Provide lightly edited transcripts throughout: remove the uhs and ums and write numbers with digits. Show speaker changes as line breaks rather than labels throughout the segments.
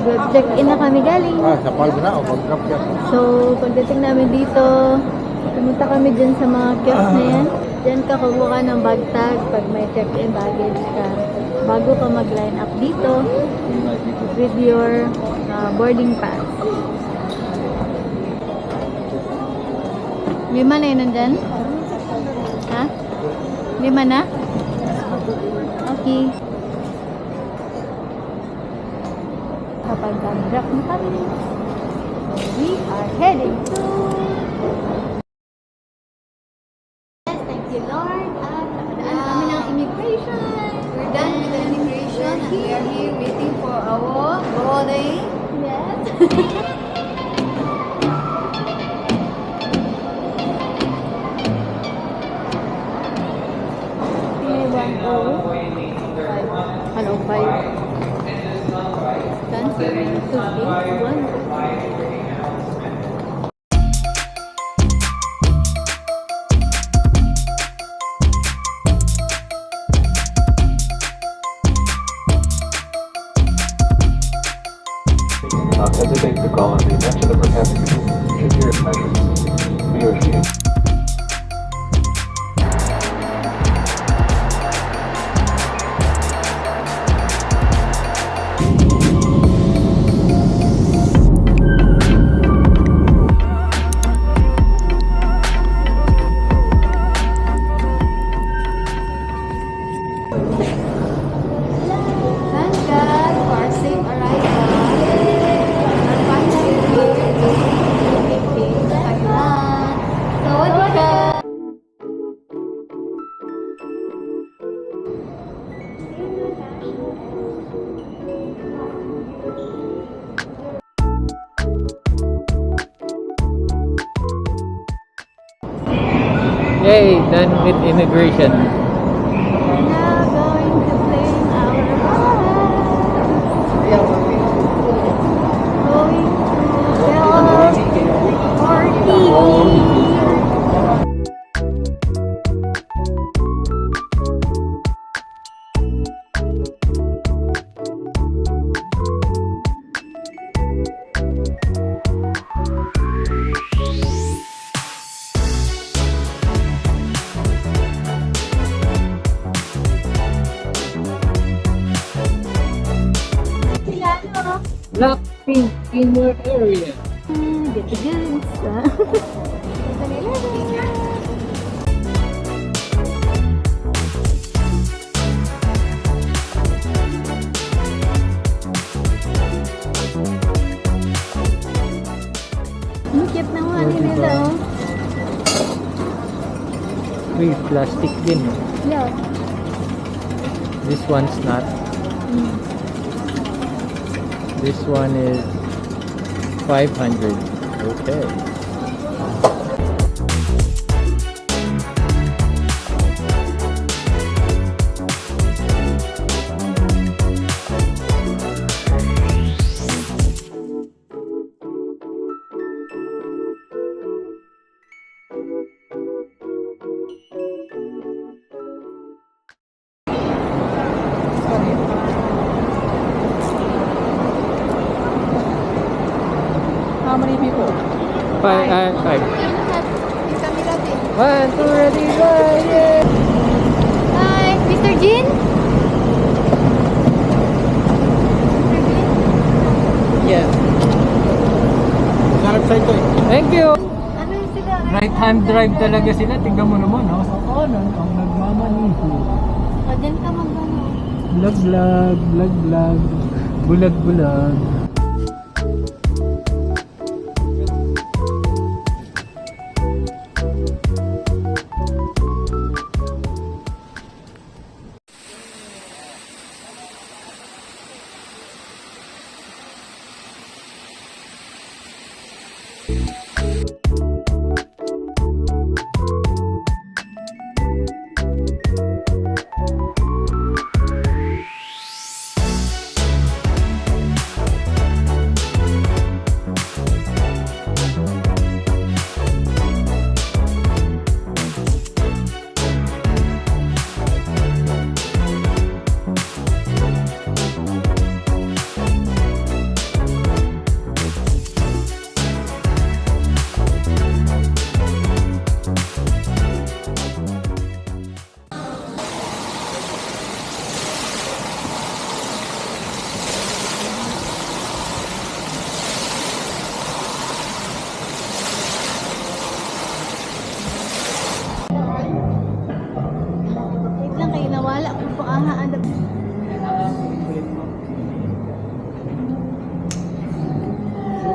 Nag-check-in na kami galing.
Sa Palma na o pag-drop yan.
So, pagdating namin dito, pumunta kami dyan sa mga kiosk na yan. Diyan ka kukuha ng bag tag pag may check-in baggage ka. Bago ka mag-line up dito with your boarding pass. Lima na yun nandyan? Ha? Lima na? Okay. Kapag drop na kami, we are heading to... Yes, thank you Lord. At nakadaan kami ng immigration.
We're done with the immigration and we are here waiting for our boarding.
Yes. May 105. Ano, 5? Transfer to 81.
Hesitate to call on the attention of our passengers should your messages be received.
Thank God for our safe arrival. And finally here in Thailand. Sawadee ka!
Yay! Done with immigration.
We're now going to claim our bags. Going to Bell 40.
Blackpink in your area.
Get the goods. Ang cute ng money nila, oh.
Uy, plastic din.
Yeah.
This one's not. This one is 500. Okay.
How many people?
Five.
Yung camera din.
1, 2, ready, go! Yeah!
Hi, Mr. Jin?
Yeah. Sarap sa ito eh. Thank you!
Ano sila?
Right hand drive talaga sila. Tingnan mo naman, oh. Sa kanan, ang nagmamaniho.
O, dyan ka mag-ano.
Bulag. Bulag.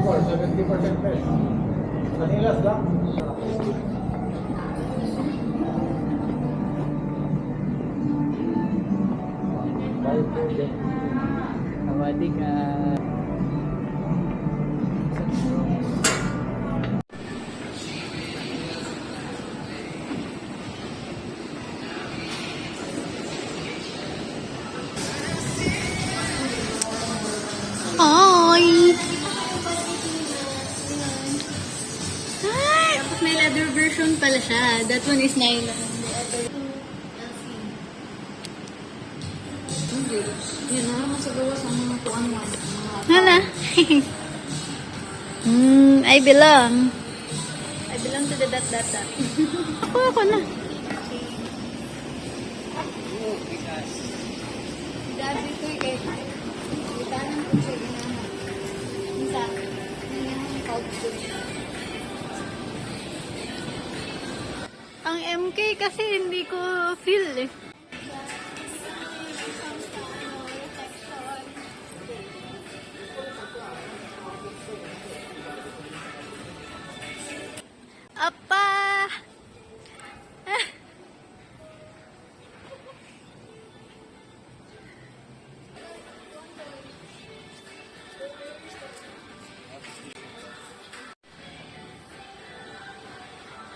more, 70% fresh. Manilas lang. Awadi ka.
Hi! Hi! Tapos may leather version pala siya. That one is nylon.
Hindi. Yun na naman sa gawa sa mga tuan mo.
Hala? I belong. I belong to the dot. Ako na.
Gabi ko kay itanan ko siya ginahan. Isa. Nangyayang couch ko.
Ang MK kasi hindi ko feel eh. Apa!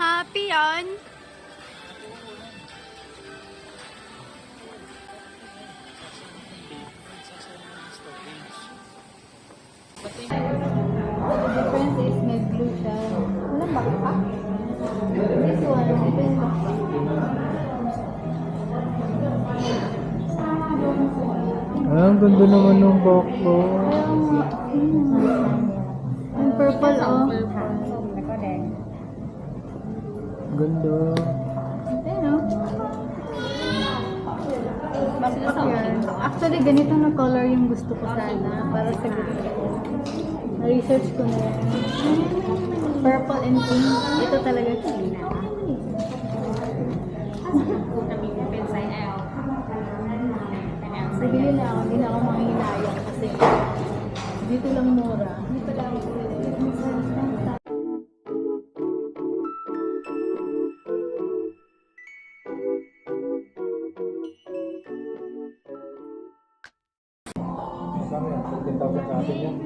Happy on? The difference is may blue siya. Walang backpack? This one, ito yung backpack.
Ang ganda naman ng box ko.
Yung purple, oh.
Ganda.
Ayan, oh. Actually, ganito na color yung gusto ko sana para sa gusto ko. Na-research ko na yan. Purple and pink. Ito talaga clean. Bibili na ako. Hindi na ako manghinayang kasi dito lang mura. Dito lang.
Kasama yan, 15,000 sa atin yan.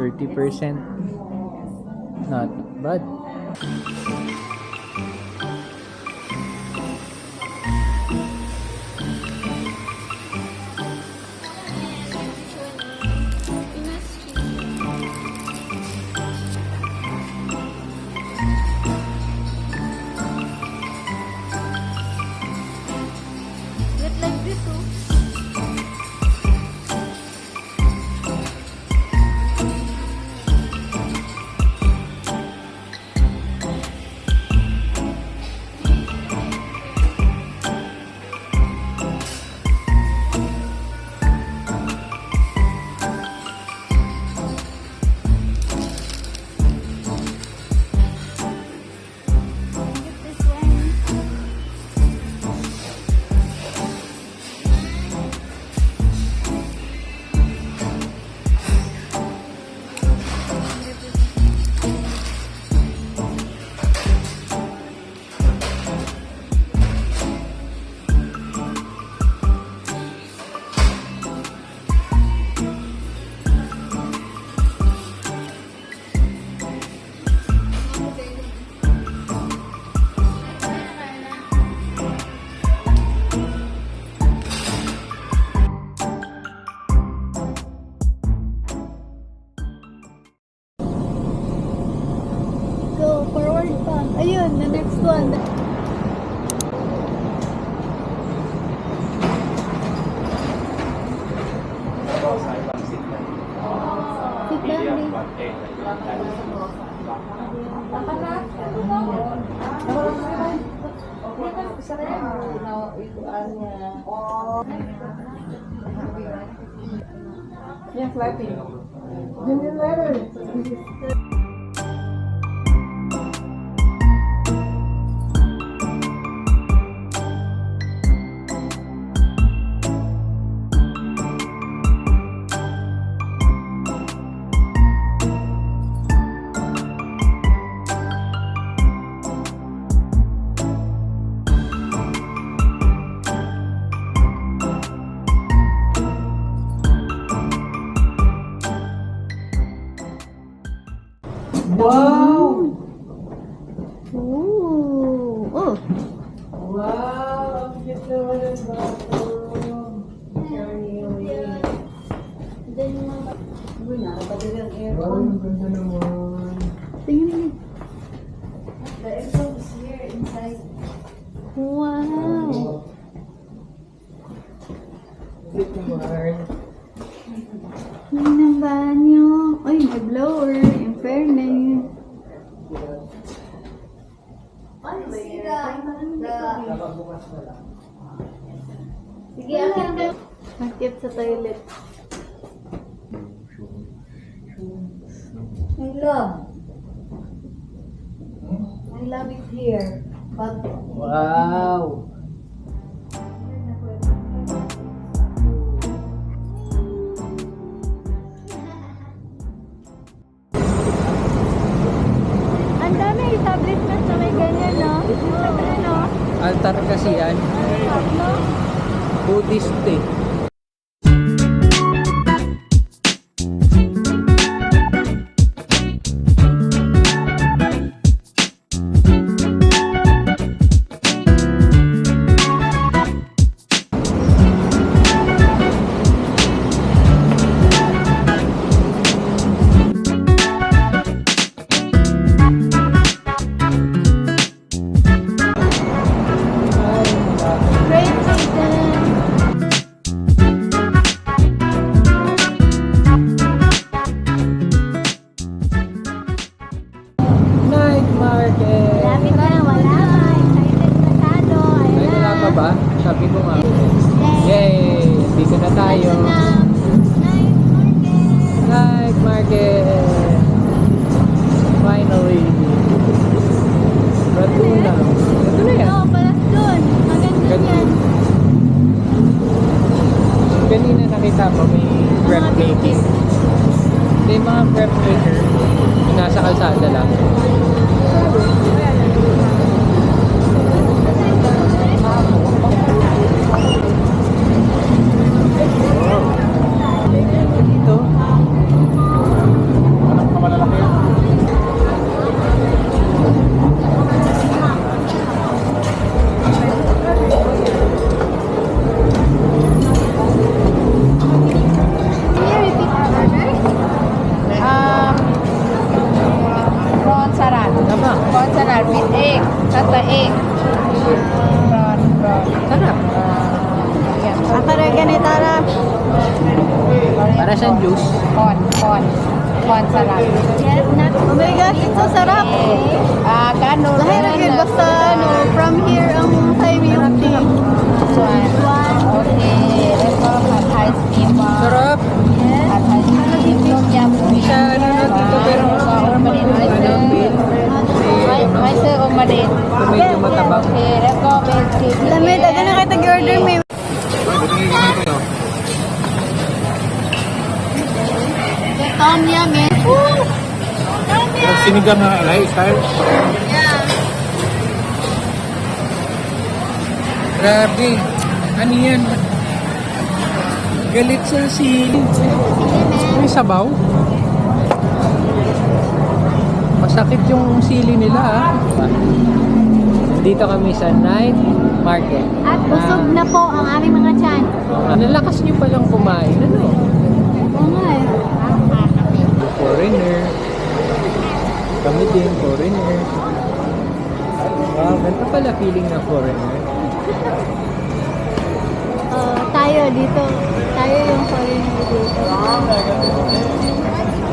30%. Not bad.
Wait like this, oh. This one. Go, forward pa. Ayun, the next one. Sit down, please.
Yes, lighting. Junior level. Wow!
Ooh. Oh.
Wow! Ang cute naman ang bathroom. Wow, ang ganda naman.
Tingnan.
The aircon is here inside.
Wow.
Cute naman.
May ng banyo. Ay, may blower. In fairness.
See the
Nakabukas na lang.
sige, akin ka.
Ang cute sa toilet.
My love. I love it here. But
Wow!
Ang dami establishment na may ganyan, no? Ano?
Altar kasi yan. Buddhist eh.
Great Britain.
Night market!
Lapit na, wala. Excited masyado.
Ay,
Ayan
wala
na.
pa ba? Sabi ko nga. Yay! Dito na tayo.
Ito na. Night market.
Night market! Finally! Ratuna. Ito na yan.
Oo, palas dun. Maganda
Ganda.
yan.
Kanina nakita ko may crepe
Mga
making.
biscuits.
Hindi, mga crepe maker. Yung nasa kalsada lang. Dito.
Can you repeat the order?
prawn salad.
Tama.
Prawn salad with egg. Tata egg. Prawn.
Sarap.
Ako rin ganito, Tara.
Para siyang juice.
Prawn salad.
Yes, nak. Oh my gosh, it's so sarap.
Kano
Lahat na yun, basta ano, from here ang say milk tea.
One. Okay. Let's go. Pad Thai steam.
Sarap.
Pad Thai steam. Tom yum.
Hindi siya ano na dito pero ano bill.
May sir umadit.
Medyo matabang.
Okay, let's go.
Lamit, agad na kayo tag-order may. Tom yum eh. Woo! Tom yum!
Sinigang na alay style.
Yeah.
Grabe. Ano yan? Galit sa sili. May sabaw. Masakit yung sili nila ah. Dito kami sa night market.
At busog na po ang aming mga tiyan.
Nalakas nyo palang kumain. Ano?
Oo nga eh.
Foreigner. Kami din, foreigner. Wow, ganito pala feeling na foreigner.
Tayo dito. Tayo yung foreigner dito.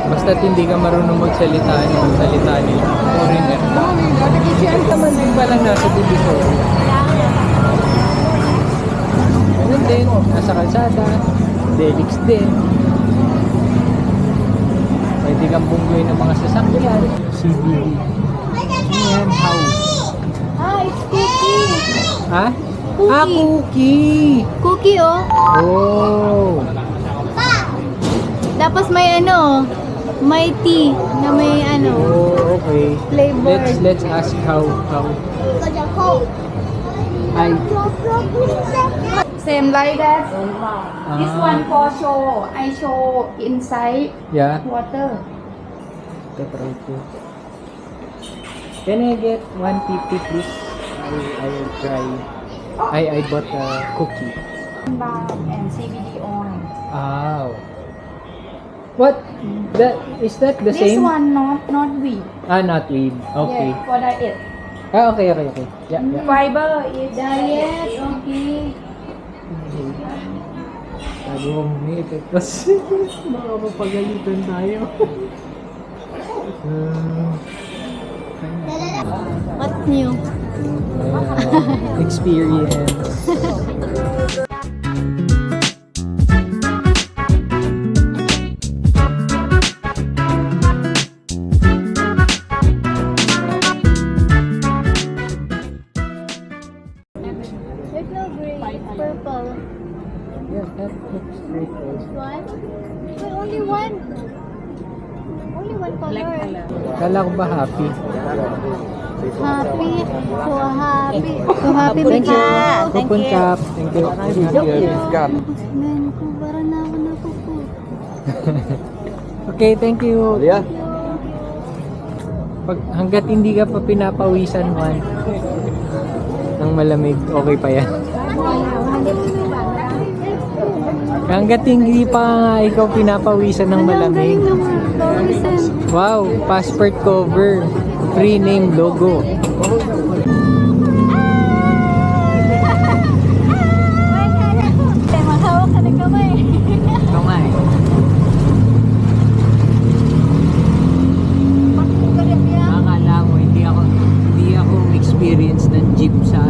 Basta't hindi ka marunong magsalita ng salita nila. Foreigner. Kasi naman din palang nasa division. Ganun din, nasa kalsada. Delix din. Pwede kang bunggoy ng mga sasakyan. CBD. Yan, house.
Ah, it's cookie.
Ha?
Cookie.
Ah, cookie!
Cookie oh.
Oh!
Tapos may ano, may tea na may ano,
Oh, okay.
flavor.
Let's ask how. Hi.
Same like that. This
Ah.
one for show. I show inside
Yeah.
water.
Try ko. Can I get 150 please? I will try. I bought a cookie.
Balm and CBD oil.
Ah. What? Is that the
This
same?
one not weed.
Ah, not weed. Okay.
Yeah, for diet.
Ah, okay. Yeah.
Fiber is
Diet, okay.
Sabi mo umiipit. Kasi baka mapagalitan tayo.
What's new?
Experience.
There's no gray, it's purple.
Yeah, that looks great also.
One? Wait, only one. Only one color.
Kala ko ba happy?
Happy. So happy. So happy
Thank you.
because.
Kupon Cap. Thank you.
Man ko, parang na ako napupo.
Okay, thank you. Hanggat hindi ka pa pinapawisan man ng malamig, okay pa yan. Hanggat hindi pa nga ikaw pinapawisan ng malamig. Wow, passport cover. Free name logo.
Mahawak ka ng kamay.
Ito nga eh. Akala mo, hindi ako experience ng jeep sa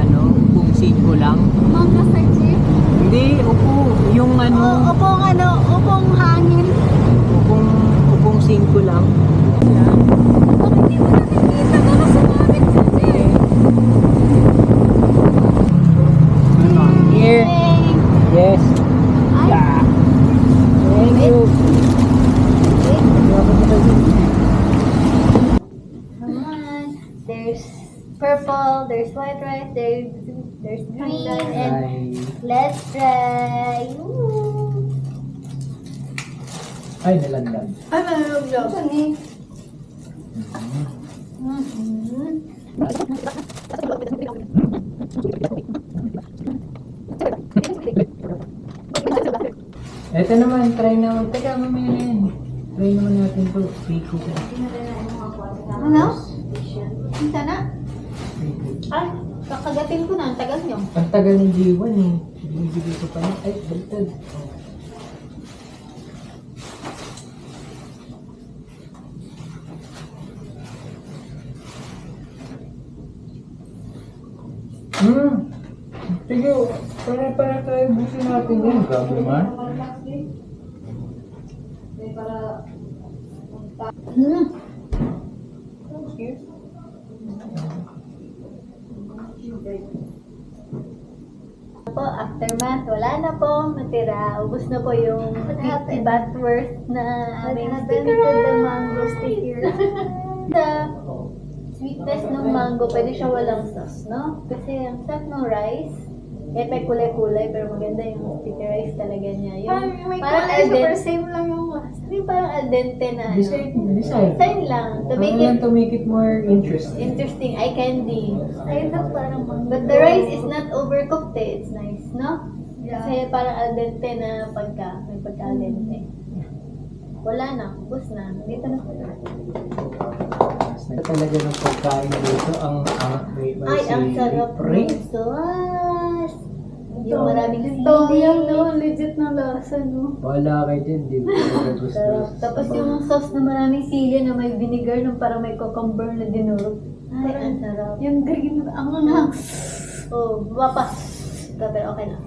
kung 5 lang.
Mga sa jeep.
Hindi, upo. Yung
Upong hangin.
upong 5 lang.
Bakit hindi mo nakikita? Baka sumabit sa jeep.
Here. Yes. Yeah. Thank you.
Come on. There's purple, there's white rice, there's green, and let's try. Ooh.
Ay, nalandan.
Ay, malulog. Mhm.
Ito naman, try naman. Teka, mamaya na yan. Try naman natin to. Free cookie.
Ano? Isa na? Ay, kakagatin ko na. Ang tagal nyo.
Ang tagal ng G1 eh. Binibigay ko pa na. Ay, baliktad. Sige, para tayo busin natin yan. Grabe man.
Po, aftermath, wala na po natira. Ubus na po yung 50 baht worth na aming sticker. The mango sticker. The sweetness ng mango, pwede siya walang sauce, no? Kasi ang sarap ng rice, kulay-kulay, pero maganda yung sticky rice talaga niya. Yung parang al dente.
same lang yung lasa.
Yung parang al dente na ano.
Design.
Design lang. To
Ano
make
lang
it
to make it more interesting.
interesting, eye candy. Ay, ito parang mango. But the rice is not overcooked eh. It's nice, no? Kasi parang al dente na may pagka al dente. Wala na, ubos na. Dito na po.
Talaga ng pagkain dito, ang may
Ay, ang sarap
ring.
ng sauce. Yung maraming
Tom
sili.
yum, no? Legit na lasa, no?
Wala kayo dyan, di ko gusto.
Sarap. Tapos yung sauce na maraming sili na may vinegar na parang may cucumber na dinurog. Ay, ang sarap.
Yung green, ang anghang.
Oh, baba pa. Pero okay na.